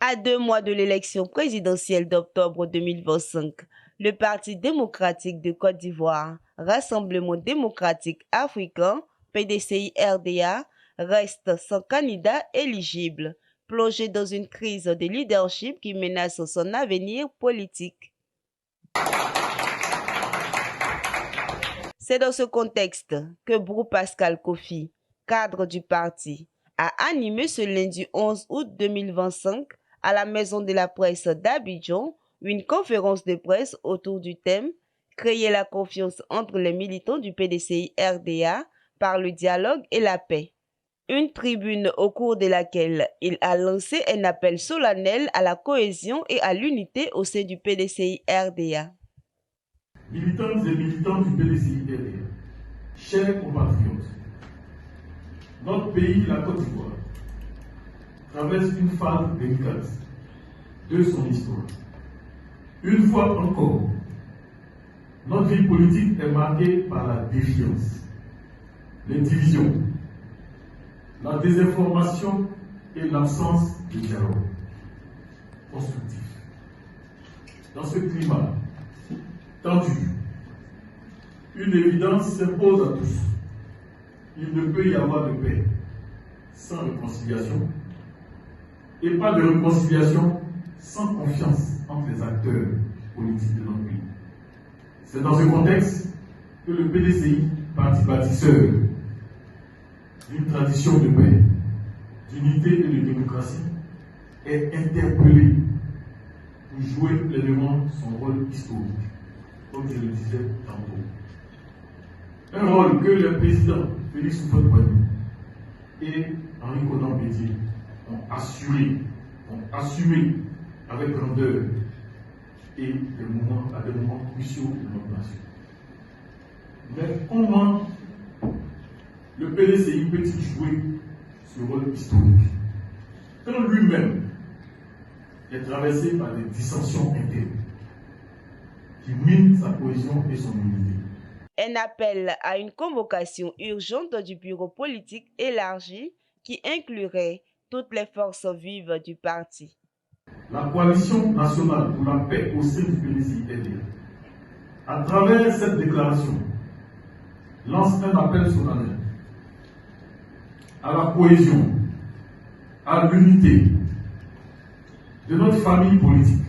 À 2 mois de l'élection présidentielle d'octobre 2025, le Parti démocratique de Côte d'Ivoire, Rassemblement démocratique africain, PDCI-RDA, reste sans candidat éligible, plongé dans une crise de leadership qui menace son avenir politique. C'est dans ce contexte que Brou Pascal Kofi, cadre du parti, a animé ce lundi 11 août 2025 à la Maison de la Presse d'Abidjan une conférence de presse autour du thème « Créer la confiance entre les militants du PDCI-RDA par le dialogue et la paix ». Une tribune au cours de laquelle il a lancé un appel solennel à la cohésion et à l'unité au sein du PDCI-RDA. Militantes et militants du PDCI-RDA, chers compatriotes, notre pays, la Côte d'Ivoire, traverse une phase délicate de son histoire. Une fois encore, notre vie politique est marquée par la défiance, les divisions, la désinformation et l'absence de dialogue constructif. Dans ce climat tendu, une évidence s'impose à tous. Il ne peut y avoir de paix sans réconciliation et pas de réconciliation sans confiance entre les acteurs politiques de notre pays. C'est dans ce contexte que le PDCI, parti bâtisseur d'une tradition de paix, d'unité et de démocratie, est interpellé pour jouer pleinement son rôle historique, comme je le disais tantôt. Un rôle que les présidents Félix Houphouët-Boigny et Henri Konan Bédié ont assumé avec grandeur et à des moments cruciaux de notre nation. Mais comment le PDCI peut-il jouer ce rôle historique quand lui-même est traversé par des dissensions internes qui minent sa cohésion et son unité? Un appel à une convocation urgente du bureau politique élargi qui inclurait toutes les forces vives du parti. La coalition nationale pour la paix au sein du PDCI-RDA, à travers cette déclaration, lance un appel solennel à la cohésion, à l'unité de notre famille politique.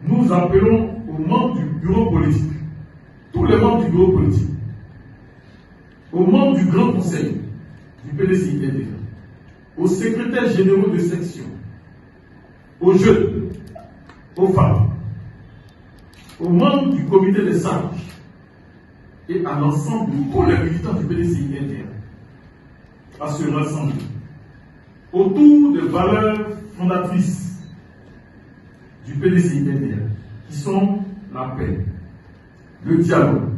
Nous appelons aux membres du bureau politique, tous les membres du bureau politique, aux membres du Grand Conseil du PDCI-RDA, aux secrétaires généraux de section, aux jeunes, aux femmes, aux membres du comité des sages et à l'ensemble de tous les militants du PDCI-RDA à se rassembler autour des valeurs fondatrices du PDCI-RDA qui sont la paix, le dialogue,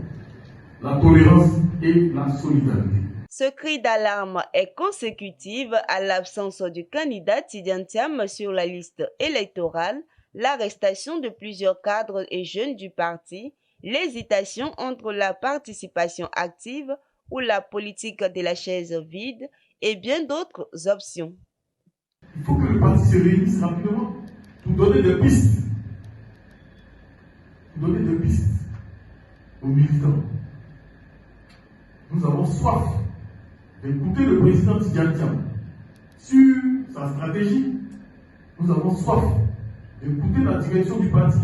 la tolérance et la solidarité. Ce cri d'alarme est consécutif à l'absence du candidat Tidiane Thiam sur la liste électorale, l'arrestation de plusieurs cadres et jeunes du parti, l'hésitation entre la participation active ou la politique de la chaise vide et bien d'autres options. Il faut que le parti se réunisse rapidement pour donner des pistes. Aux militants. Nous avons soif d'écouter le président Tidiane Thiam sur sa stratégie. Nous avons soif d'écouter la direction du parti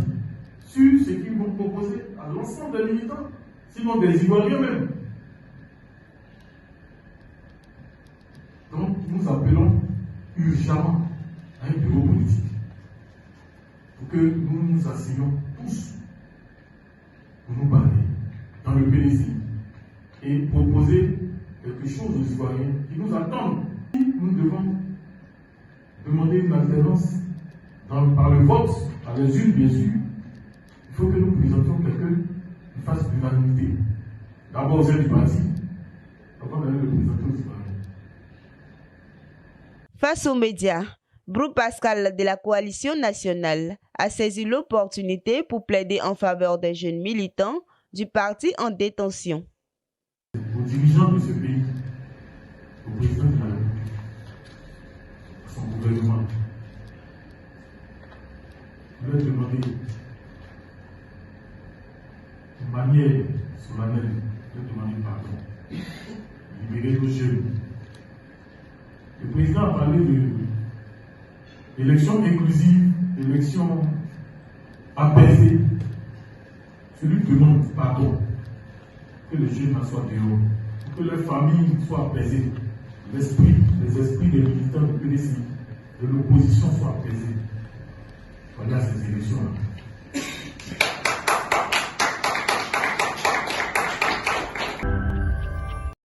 sur ce qu'ils vont proposer à l'ensemble des militants, sinon des Ivoiriens même. Donc nous appelons urgemment à un bureau politique pour que nous nous asseyions tous pour nous parler dans le PDCI et proposer quelque chose aux Ivoiriens qui nous attendent. Nous devons demander une alternance par le vote, à les urnes bien sûr. Il faut que nous présentions quelqu'un qui fasse l'unanimité. D'abord au sein du parti, avant d'aller le présenter aux Ivoiriens. Face aux médias, Brou Pascal de la Coalition nationale a saisi l'opportunité pour plaider en faveur des jeunes militants du parti en détention. Aux dirigeants de ce pays, au président de la République, à son gouvernement, demandé de manière solennelle de demander pardon, libérer nos jeunes. Le président a parlé d'élections inclusives, d'élections apaisées. Celui demande pardon, que les jeunes soient dehors, que leurs familles soient apaisées, les esprits des militants du PDC, de l'opposition soient apaisés. Voilà ces élections-là.